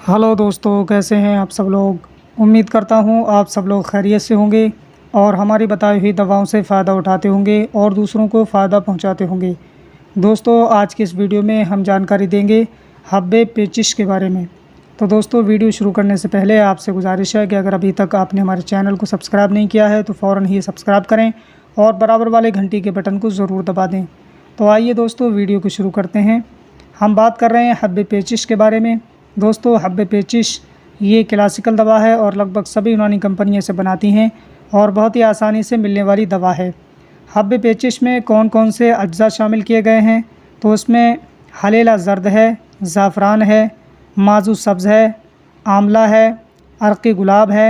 Hello दोस्तों, कैसे हैं आप सब लोग। उम्मीद करता हूं आप सब लोग खैरियत से होंगे और हमारी बताई हुई दवाओं से फ़ायदा उठाते होंगे और दूसरों को फ़ायदा पहुंचाते होंगे। दोस्तों, आज की इस वीडियो में हम जानकारी देंगे हब्बे पेचिश के बारे में। तो दोस्तों, वीडियो शुरू करने से पहले आपसे गुजारिश है कि अगर अभी तक आपने हमारे चैनल को सब्सक्राइब नहीं किया है तो फ़ौरन ही सब्सक्राइब करें और बराबर वाले घंटी के बटन को ज़रूर दबा दें। तो आइए दोस्तों, वीडियो को शुरू करते हैं। हम बात कर रहे हैं हब्बे पेचिश के बारे में। दोस्तों, हब्बे पेचिश ये क्लासिकल दवा है और लगभग सभी यूनानी कंपनियां इसे बनाती हैं और बहुत ही आसानी से मिलने वाली दवा है। हब्बे पेचिश में कौन कौन से अज्जा शामिल किए गए हैं तो उसमें हलेला ज़र्द है, ज़ाफ़रान है, माजू सब्ज़ है, आंवला है, अरक़ी गुलाब है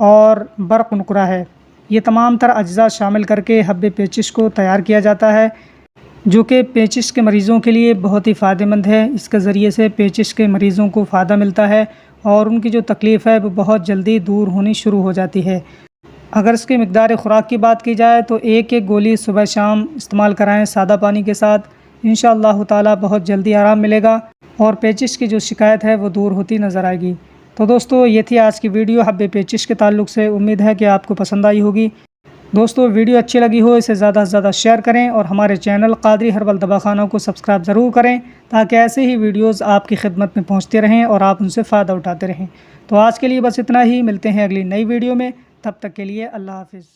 और बरक़ नुकरा है। ये तमाम तर अज्जा शामिल करके हब्बे पेचिश को तैयार किया जाता है, जो कि पेचिश के मरीज़ों के लिए बहुत ही फ़ायदेमंद है। इसके ज़रिए से पेचिश के मरीज़ों को फ़ायदा मिलता है और उनकी जो तकलीफ़ है वो बहुत जल्दी दूर होनी शुरू हो जाती है। अगर इसकी मिक़दार ख़ुराक की बात की जाए तो एक एक गोली सुबह शाम इस्तेमाल कराएं सादा पानी के साथ। इंशाअल्लाह ताला बहुत जल्दी आराम मिलेगा और पेचिश की जो शिकायत है वो दूर होती नज़र आएगी। तो दोस्तों, ये थी आज की वीडियो हब्बे पेचिश के ताल्लुक़ से। उम्मीद है कि आपको पसंद आई होगी। दोस्तों, वीडियो अच्छी लगी हो इसे ज़्यादा से ज़्यादा शेयर करें और हमारे चैनल क़ादरी हर्बल दवाखाना को सब्सक्राइब ज़रूर करें ताकि ऐसे ही वीडियोज़ आपकी खिदमत में पहुँचते रहें और आप उनसे फ़ायदा उठाते रहें। तो आज के लिए बस इतना ही, मिलते हैं अगली नई वीडियो में। तब तक के लिए अल्लाह हाफ़िज़।